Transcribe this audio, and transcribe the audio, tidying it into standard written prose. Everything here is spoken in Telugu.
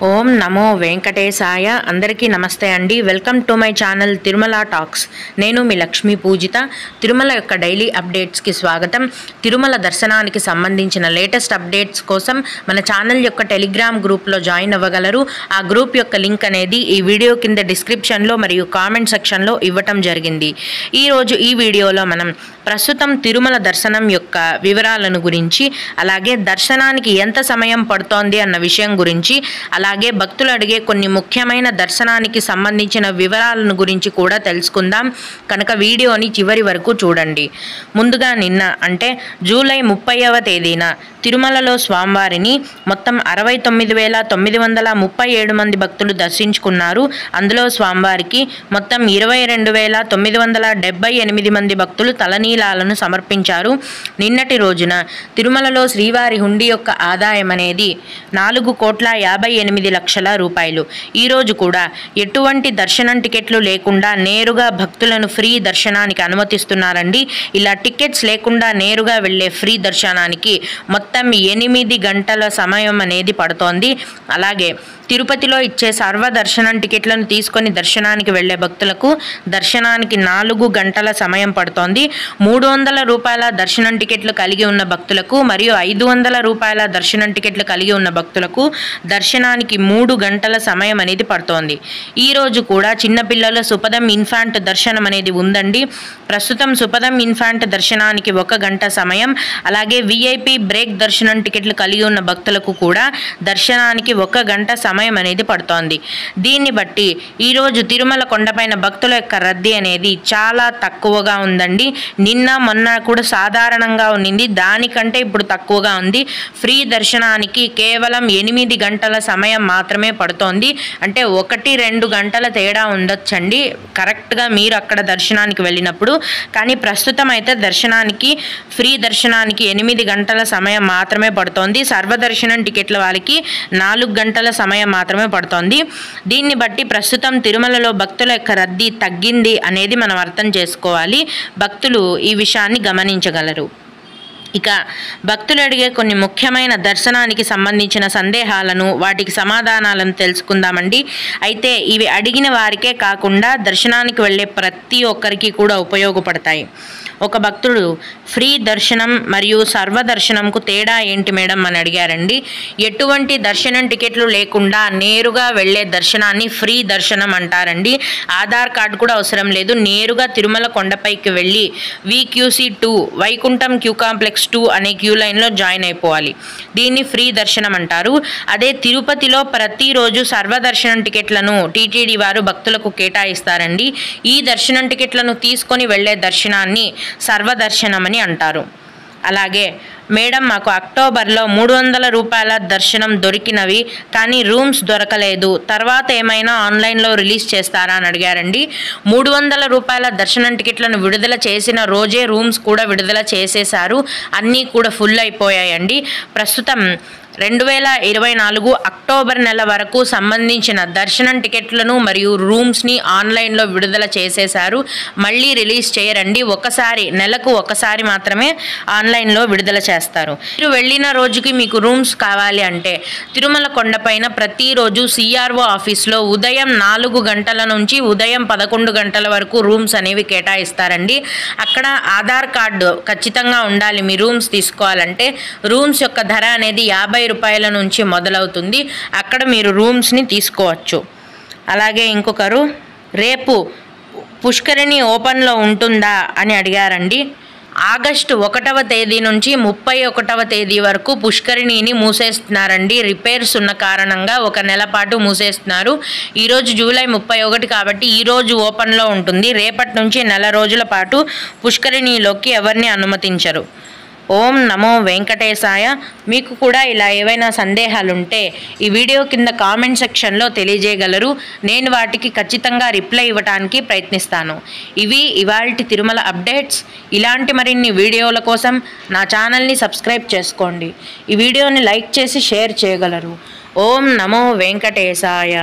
ఓం నమో వెంకటేశాయ. అందరికీ నమస్తే అండి. Welcome to my channel Tirumala talks. నేను మీ లక్ష్మీ పూజిత. తిరుమల యొక్క డైలీ అప్డేట్స్కి స్వాగతం. తిరుమల దర్శనానికి సంబంధించిన లేటెస్ట్ అప్డేట్స్ కోసం మన ఛానల్ యొక్క టెలిగ్రామ్ గ్రూప్లో జాయిన్ అవ్వగలరు. ఆ గ్రూప్ యొక్క లింక్ అనేది ఈ వీడియో కింద డిస్క్రిప్షన్లో మరియు కామెంట్ సెక్షన్లో ఇవ్వటం జరిగింది. ఈరోజు ఈ వీడియోలో మనం ప్రస్తుతం తిరుమల దర్శనం యొక్క వివరాలను గురించి, అలాగే దర్శనానికి ఎంత సమయం పడుతోంది అన్న విషయం గురించి, అలాగే భక్తులు అడిగే కొన్ని ముఖ్యమైన దర్శనానికి సంబంధించిన వివరాలను గురించి కూడా తెలుసుకుందాం. కనుక వీడియోని చివరి వరకు చూడండి. ముందుగా నిన్న అంటే జూలై 30వ తేదీన తిరుమలలో స్వామివారిని మొత్తం 69,937 మంది భక్తులు దర్శించుకున్నారు. అందులో స్వామివారికి మొత్తం 22,978 మంది భక్తులు తలనీలాలను సమర్పించారు. నిన్నటి రోజున తిరుమలలో శ్రీవారి హుండీ యొక్క ఆదాయం అనేది 4,58,00,000 రూపాయలు. ఈరోజు కూడా ఎటువంటి దర్శనం టికెట్లు లేకుండా నేరుగా భక్తులను ఫ్రీ దర్శనానికి అనుమతిస్తున్నారండి. ఇలా టికెట్స్ లేకుండా నేరుగా వెళ్ళే ఫ్రీ దర్శనానికి మొత్తం 8 గంటల సమయం అనేది పడుతోంది. అలాగే తిరుపతిలో ఇచ్చే సర్వదర్శనం టికెట్లను తీసుకొని దర్శనానికి వెళ్లే భక్తులకు దర్శనానికి 4 గంటల సమయం పడుతోంది. 300 రూపాయల దర్శనం టికెట్లు కలిగి ఉన్న భక్తులకు మరియు 500 రూపాయల దర్శనం టికెట్లు కలిగి ఉన్న భక్తులకు దర్శనానికి 3 గంటల సమయం అనేది పడుతోంది. ఈరోజు కూడా చిన్నపిల్లల సుపదం ఇన్ఫాంట్ దర్శనం అనేది ఉందండి. ప్రస్తుతం సుపదం ఇన్ఫాంట్ దర్శనానికి 1 గంట సమయం, అలాగే విఐపి బ్రేక్ దర్శనం టికెట్లు కలిగి ఉన్న భక్తులకు కూడా దర్శనానికి 1 గంట సమయం అనేది పడుతోంది. దీన్ని బట్టి ఈరోజు తిరుమల కొండపైన భక్తుల యొక్క రద్దీ అనేది చాలా తక్కువగా ఉందండి. నిన్న మొన్న కూడా సాధారణంగా ఉండింది, దానికంటే ఇప్పుడు తక్కువగా ఉంది. ఫ్రీ దర్శనానికి కేవలం 8 గంటల సమయం మాత్రమే పడుతోంది. అంటే 1-2 గంటల తేడా ఉండొచ్చండి కరెక్ట్గా మీరు అక్కడ దర్శనానికి వెళ్ళినప్పుడు. కానీ ప్రస్తుతం అయితే దర్శనానికి ఫ్రీ దర్శనానికి 8 గంటల సమయం మాత్రమే పడుతోంది. సర్వదర్శనం టికెట్ల వాళ్ళకి 4 గంటల సమయం మాత్రమే పడుతోంది. దీన్ని బట్టి ప్రస్తుతం తిరుమలలో భక్తుల యొక్క రద్దీ తగ్గింది అనేది మనం అర్థం చేసుకోవాలి. భక్తులు ఈ విషయాన్ని గమనించగలరు. ఇక భక్తులు అడిగే కొన్ని ముఖ్యమైన దర్శనానికి సంబంధించిన సందేహాలను, వాటికి సమాధానాలను తెలుసుకుందామండి. అయితే ఇవి అడిగిన వారికే కాకుండా దర్శనానికి వెళ్ళే ప్రతి ఒక్కరికి కూడా ఉపయోగపడతాయి. ఒక భక్తుడు ఫ్రీ దర్శనం మరియు సర్వదర్శనంకు తేడా ఏంటి మేడం అని అడిగారండి. ఎటువంటి దర్శనం టికెట్లు లేకుండా నేరుగా వెళ్ళే దర్శనాన్ని ఫ్రీ దర్శనం అంటారండి. ఆధార్ కార్డు కూడా అవసరం లేదు. నేరుగా తిరుమల కొండపైకి వెళ్ళి VQC2 వైకుంఠం క్యూ కాంప్లెక్స్ 2 అనే క్యూ లైన్లో జాయిన్ అయిపోవాలి. దీన్ని ఫ్రీ దర్శనం అంటారు. అదే తిరుపతిలో ప్రతిరోజు సర్వదర్శనం టికెట్లను టీటీడీ వారు భక్తులకు కేటాయిస్తారండి. ఈ దర్శనం టికెట్లను తీసుకొని వెళ్ళే దర్శనాన్ని సర్వదర్శనం అని అంటారు. అలాగే మేడం మాకు అక్టోబర్లో 300 రూపాయల దర్శనం దొరికినవి, కానీ రూమ్స్ దొరకలేదు, తర్వాత ఏమైనా ఆన్లైన్లో రిలీజ్ చేస్తారా అని అడిగారండి. 300 రూపాయల దర్శనం టికెట్లను విడుదల చేసిన రోజే రూమ్స్ కూడా విడుదల చేసేశారు. అన్నీ కూడా ఫుల్ అయిపోయాయండి. ప్రస్తుతం 2024 అక్టోబర్ నెల వరకు సంబంధించిన దర్శనం టికెట్లను మరియు రూమ్స్ని ఆన్లైన్లో విడుదల చేసేశారు. మళ్ళీ రిలీజ్ చేయరండి. నెలకు ఒకసారి మాత్రమే ఆన్లైన్లో విడుదల చేస్తారు. మీరు వెళ్ళిన రోజుకి మీకు రూమ్స్ కావాలి అంటే తిరుమల కొండపైన ప్రతిరోజు CRO ఆఫీస్లో ఉదయం 4 గంటల నుంచి ఉదయం 11 గంటల వరకు రూమ్స్ అనేవి కేటాయిస్తారండి. అక్కడ ఆధార్ కార్డు ఖచ్చితంగా ఉండాలి మీ రూమ్స్ తీసుకోవాలంటే. రూమ్స్ యొక్క ధర అనేది 50 రూపాయల నుంచి మొదలవుతుంది. అక్కడ మీరు రూమ్స్ని తీసుకోవచ్చు. అలాగే ఇంకొకరు రేపు పుష్కరిణి ఓపెన్లో ఉంటుందా అని అడిగారండి. ఆగస్టు 1వ తేదీ నుంచి 31వ తేదీ వరకు పుష్కరిణిని మూసేస్తున్నారండి. రిపేర్స్ ఉన్న కారణంగా 1 నెల పాటు మూసేస్తున్నారు. ఈరోజు జూలై 31 కాబట్టి ఈరోజు ఓపెన్లో ఉంటుంది. రేపటి నుంచి నెల రోజుల పాటు పుష్కరిణిలోకి ఎవరిని అనుమతించరు. ఓం నమో వెంకటేశాయ. మీకు కూడా ఇలా ఏవైనా సందేహాలుంటే ఈ వీడియో కింద కామెంట్ సెక్షన్లో తెలియజేయగలరు. నేను వాటికి ఖచ్చితంగా రిప్లై ఇవ్వడానికి ప్రయత్నిస్తాను. ఇవి ఇవాల్టి తిరుమల అప్డేట్స్. ఇలాంటి మరిన్ని వీడియోల కోసం నా ఛానల్ని సబ్స్క్రైబ్ చేసుకోండి. ఈ వీడియోని లైక్ చేసి షేర్ చేయగలరు. ఓం నమో వెంకటేశాయ.